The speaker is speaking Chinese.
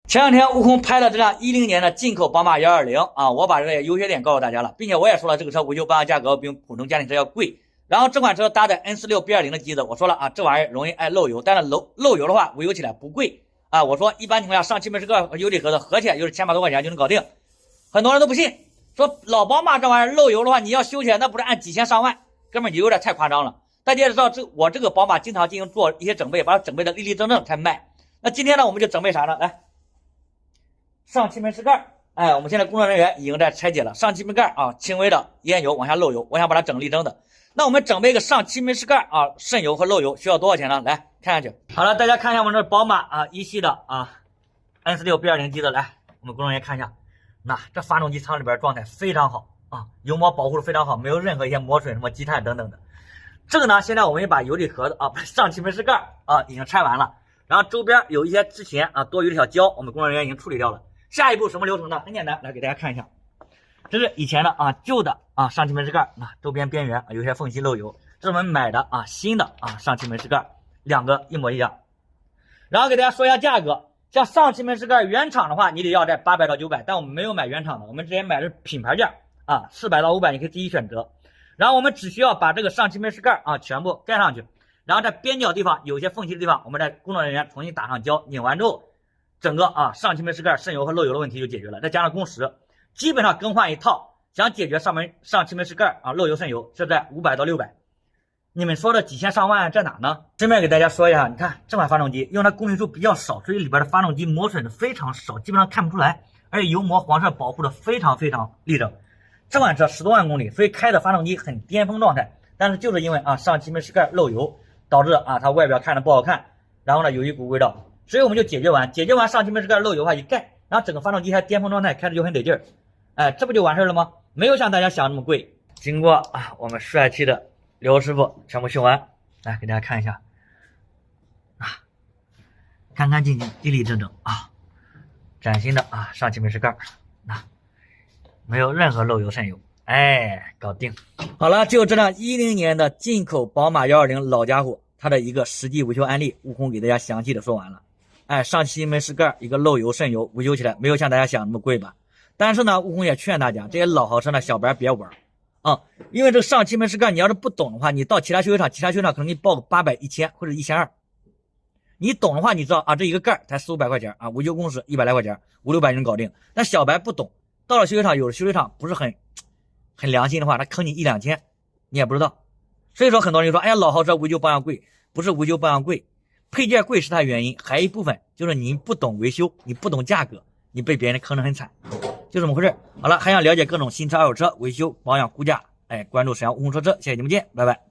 前两天悟空拍了这辆10年的进口宝马120啊，我把这个优缺点告诉大家了，并且我也说了这个车维修保养价格比普通家庭车要贵。然后这款车搭载 N46 B20 的机子，我说了啊，这玩意儿容易爱漏油，但是漏油的话维修起来不贵啊。我说一般情况下上70个油底盒子合起来就是1000把多块钱就能搞定，很多人都不信，说老宝马这玩意儿漏油的话你要修起来那不是按几千上万，哥们儿你有点太夸张了。大家也知道我这个宝马经常进行做一些整备，把它整备的立立正正才卖。那今天呢我们就整备啥呢？来。上气门室盖，我们现在工作人员已经在拆解了上气门盖啊，轻微的烟油往下漏油，我想把它整立正的。那我们整备一个上气门室盖啊，渗油和漏油需要多少钱呢？来看下去。好了，大家看一下我们这宝马啊一系的N46 B20 机子，来，我们工作人员看一下，那这发动机舱里边状态非常好啊，油膜保护的非常好，没有任何一些磨损、什么积碳等等的。这个呢，现在我们也把油底盒子啊，上气门室盖啊已经拆完了，然后周边有一些之前多余的小胶，我们工作人员已经处理掉了。下一步什么流程呢？很简单，来给大家看一下，这是以前的旧的上气门室盖周边边缘有些缝隙漏油，这是我们买的新的上气门室盖，两个一模一样。然后给大家说一下价格，像上气门室盖原厂的话，你得要在800到900，但我们没有买原厂的，我们直接买的是品牌价400到500，你可以自己选择。然后我们只需要把这个上气门室盖全部盖上去，然后在边角地方有些缝隙的地方，我们在工作人员重新打上胶，拧完之后。整个上气门室盖渗油和漏油的问题就解决了，再加上工时，基本上更换一套，想解决上气门室盖漏油渗油是在500到600。你们说的几千上万在哪呢？顺便给大家说一下，你看这款发动机用它公里数比较少，所以里边的发动机磨损的非常少，基本上看不出来，而且油膜黄色保护的非常立正。这款车10多万公里，所以开的发动机很巅峰状态，但是就是因为上气门室盖漏油，导致它外表看着不好看，然后呢有一股味道。所以我们就解决完上气门室盖漏油的话一盖，然后整个发动机还巅峰状态，开着就很得劲儿，这不就完事了吗？没有像大家想那么贵。经过我们帅气的刘师傅全部修完，来给大家看一下，干干净净，立立正正崭新的上气门室盖，没有任何漏油渗油，搞定。好了，就这辆10年的进口宝马120老家伙，它的一个实际维修案例，悟空给大家详细的说完了。上气门室盖一个漏油渗油，维修起来没有像大家想那么贵吧？但是呢，悟空也劝大家，这些老豪车呢，小白别玩因为这个上气门室盖，你要是不懂的话，你到其他修理厂可能给你报个800、1000或者1200。你懂的话，你知道这一个盖才400-500块钱维修工时100来块钱，500-600就能搞定。但小白不懂，到了修理厂，有的修理厂不是很良心的话，他坑你1-2000，你也不知道。所以说很多人就说，老豪车维修保养贵，不是维修保养贵。配件贵是它原因，还有一部分就是你不懂维修，你不懂价格，你被别人坑得很惨，就这么回事。好了，还想了解各种新车、二手车维修保养估价，关注沈阳悟空说车，下期节目见，拜拜。